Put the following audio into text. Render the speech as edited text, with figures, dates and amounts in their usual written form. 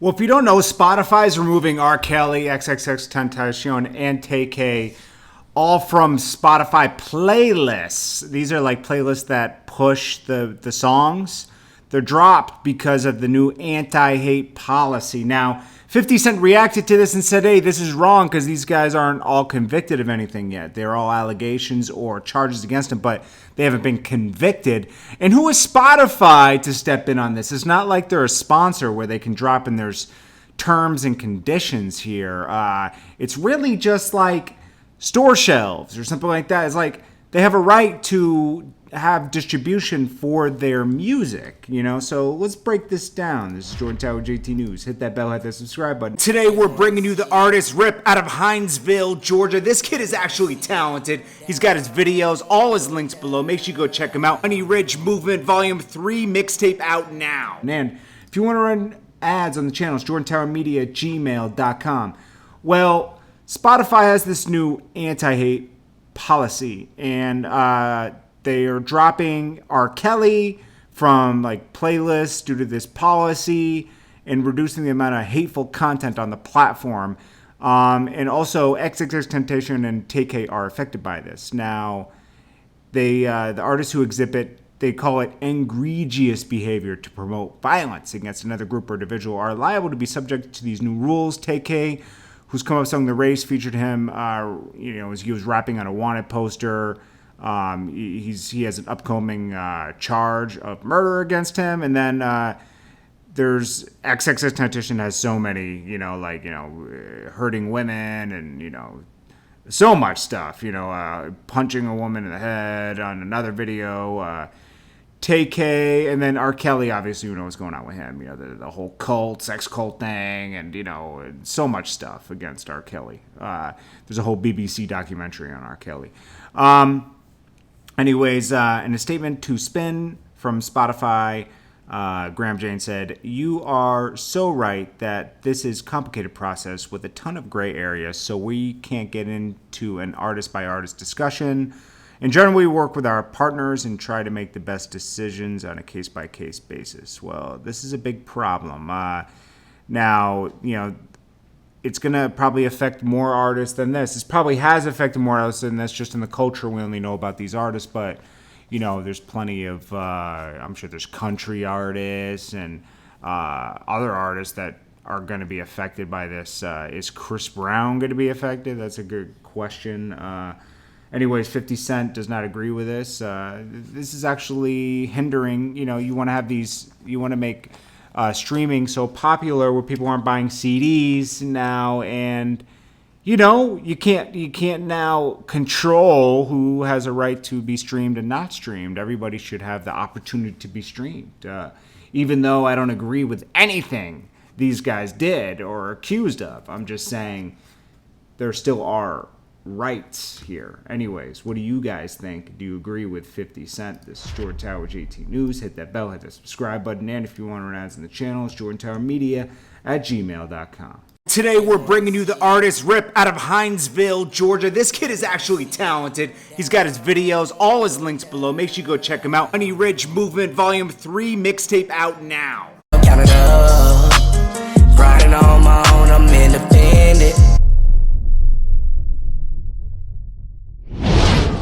Well, if you don't know, Spotify is removing R. Kelly, XXXTentacion, and TK all from Spotify playlists. These are like playlists that push the songs. They're dropped because of the new anti-hate policy. Now, 50 Cent reacted to this and said, hey, this is wrong because these guys aren't all convicted of anything yet. They're all allegations or charges against them, but they haven't been convicted. And who is Spotify to step in on this? It's not like they're a sponsor where they can drop in there's terms and conditions here. It's really just like store shelves or something like that. It's like they have a right to have distribution for their music, you know? So let's break this down. This is Jordan Tower, JT News. Hit that bell, hit that subscribe button. Today we're bringing you the artist Rip out of Hinesville, Georgia. This kid is actually talented. He's got his videos, all his links below. Make sure you go check him out. Honey Ridge Movement Volume 3 mixtape out now. And if you want to run ads on the channel, it's jordantowermedia@gmail.com. Well, Spotify has this new anti-hate policy, and they are dropping R. Kelly from like playlists due to this policy and reducing the amount of hateful content on the platform. And also XXXTentacion and TK are affected by this. Now, the artists who exhibit, they call it egregious behavior to promote violence against another group or individual, are liable to be subject to these new rules. TK, who's come up sung The Race, featured him, as he was rapping on a wanted poster. He has an upcoming charge of murder against him, and then there's XXXTentacion has so many, hurting women and so much stuff, punching a woman in the head on another video. TK, and then R. Kelly, obviously, you know what's going on with him. The whole cult, sex cult thing, and, so much stuff against R. Kelly. There's a whole BBC documentary on R. Kelly. Anyways, in a statement to Spin from Spotify, Graham Jane said, "You are so right that this is a complicated process with a ton of gray areas, so we can't get into an artist-by-artist discussion. In general, we work with our partners and try to make the best decisions on a case-by-case basis." Well, this is a big problem. Now, it's going to probably affect more artists than this. This probably has affected more artists than this. Just in the culture, we only know about these artists. But, there's plenty of, I'm sure there's country artists and other artists that are going to be affected by this. Is Chris Brown going to be affected? That's a good question. Anyways, 50 Cent does not agree with this. This is actually hindering, you want to have these, you want to make streaming so popular where people aren't buying CDs now, and you can't now control who has a right to be streamed and not streamed. Everybody should have the opportunity to be streamed. Even though I don't agree with anything these guys did or are accused of, I'm just saying there still are rights here. Anyways, what do you guys think? Do you agree with 50 Cent? This is Jordan Tower, JT News. Hit that bell, hit that subscribe button, and if you want to run ads in the channel, it's jordantowermedia@gmail.com. Today we're bringing you the artist Rip out of Hinesville, Georgia. This kid is actually talented. He's got his videos, all his links below. Make sure you go check him out. Honey Ridge Movement Volume 3 mixtape out now. Count it up, riding on my own, I'm independent.